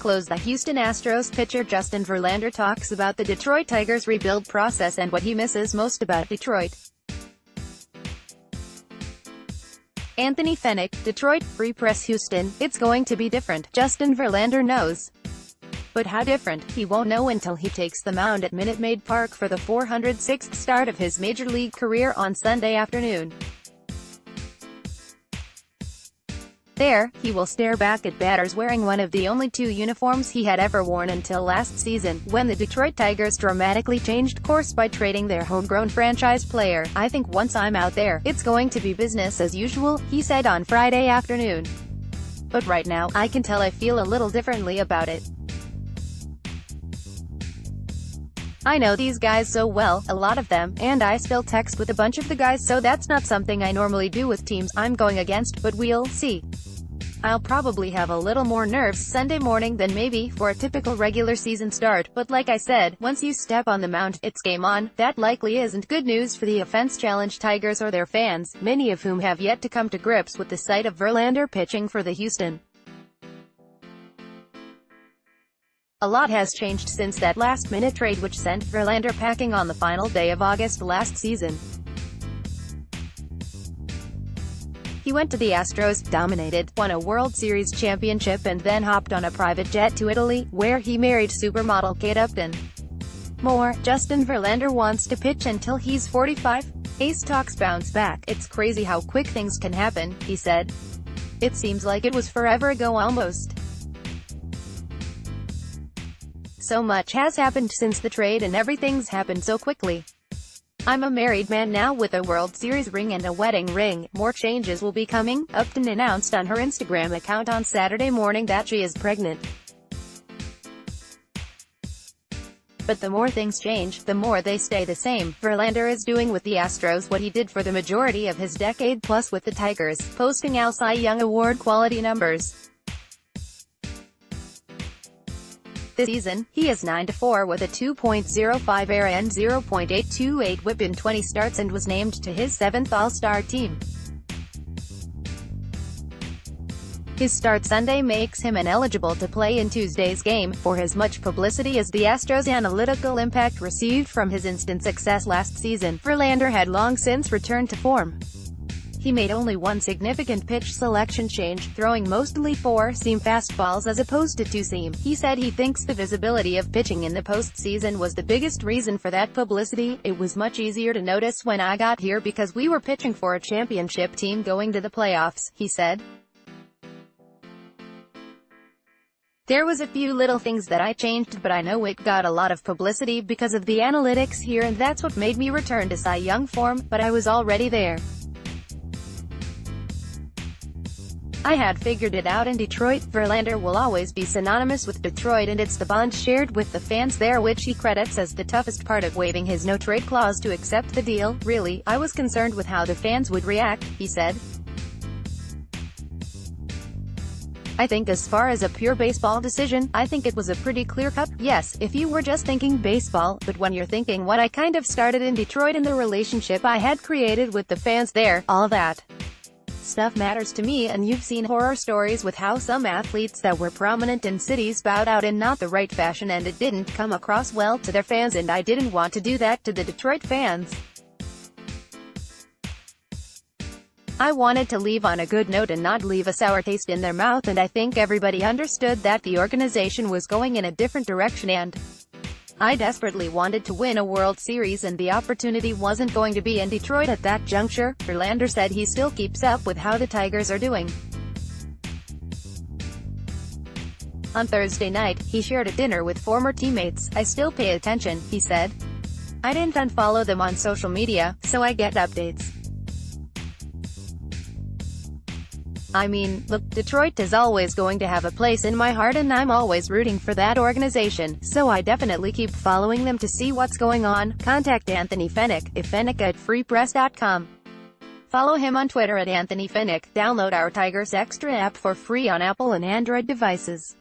close. The Houston Astros pitcher Justin Verlander talks about the Detroit Tigers' rebuild process and what he misses most about Detroit. Anthony Fenech, Detroit, Free Press Houston, "It's going to be different. Justin Verlander knows. But how different, he won't know until he takes the mound at Minute Maid Park for the 406th start of his Major League career on Sunday afternoon. There, he will stare back at batters wearing one of the only two uniforms he had ever worn until last season, when the Detroit Tigers dramatically changed course by trading their homegrown franchise player. I think once I'm out there, it's going to be business as usual," he said on Friday afternoon. "But right now, I can tell I feel a little differently about it. I know these guys so well, a lot of them, and I still text with a bunch of the guys, so that's not something I normally do with teams I'm going against, but we'll see. I'll probably have a little more nerves Sunday morning than maybe for a typical regular season start, but like I said, once you step on the mound, it's game on." That likely isn't good news for the offense-challenged Tigers or their fans, many of whom have yet to come to grips with the sight of Verlander pitching for the Houston. A lot has changed since that last-minute trade which sent Verlander packing on the final day of August last season. He went to the Astros, dominated, won a World Series championship and then hopped on a private jet to Italy, where he married supermodel Kate Upton. More, Justin Verlander wants to pitch until he's 45. Ace talks bounce back. "It's crazy how quick things can happen," he said. "It seems like it was forever ago almost. So much has happened since the trade and everything's happened so quickly. I'm a married man now with a World Series ring and a wedding ring. More changes will be coming." Upton announced on her Instagram account on Saturday morning that she is pregnant. But the more things change, the more they stay the same. Verlander is doing with the Astros what he did for the majority of his decade-plus with the Tigers, posting Al Cy Young Award quality numbers. This season, he is 9-4 with a 2.05 ERA and 0.828 WHIP in 20 starts and was named to his 7th All-Star team. His start Sunday makes him ineligible to play in Tuesday's game, for as much publicity as the Astros' analytical impact received from his instant success last season. Verlander had long since returned to form. He made only one significant pitch selection change, throwing mostly four-seam fastballs as opposed to two-seam. He said he thinks the visibility of pitching in the postseason was the biggest reason for that publicity. "It was much easier to notice when I got here because we were pitching for a championship team going to the playoffs," he said. "There was a few little things that I changed, but I know it got a lot of publicity because of the analytics here, and that's what made me return to Cy Young form, but I was already there. I had figured it out in Detroit." Verlander will always be synonymous with Detroit, and it's the bond shared with the fans there which he credits as the toughest part of waiving his no-trade clause to accept the deal. "Really, I was concerned with how the fans would react," he said. "I think as far as a pure baseball decision, I think it was a pretty clear-cut yes, if you were just thinking baseball, but when you're thinking what I kind of started in Detroit and the relationship I had created with the fans there, all that stuff matters to me, and you've seen horror stories with how some athletes that were prominent in cities bowed out in not the right fashion, and it didn't come across well to their fans, and I didn't want to do that to the Detroit fans. I wanted to leave on a good note and not leave a sour taste in their mouth, and I think everybody understood that the organization was going in a different direction, and I desperately wanted to win a World Series, and the opportunity wasn't going to be in Detroit at that juncture." Verlander said he still keeps up with how the Tigers are doing. On Thursday night, he shared a dinner with former teammates. "I still pay attention," he said. "I didn't unfollow them on social media, so I get updates. I mean, look, Detroit is always going to have a place in my heart and I'm always rooting for that organization, so I definitely keep following them to see what's going on." Contact Anthony Fenech, Fenech@freepress.com. Follow him on Twitter @AnthonyFenech. Download our Tigers Extra app for free on Apple and Android devices.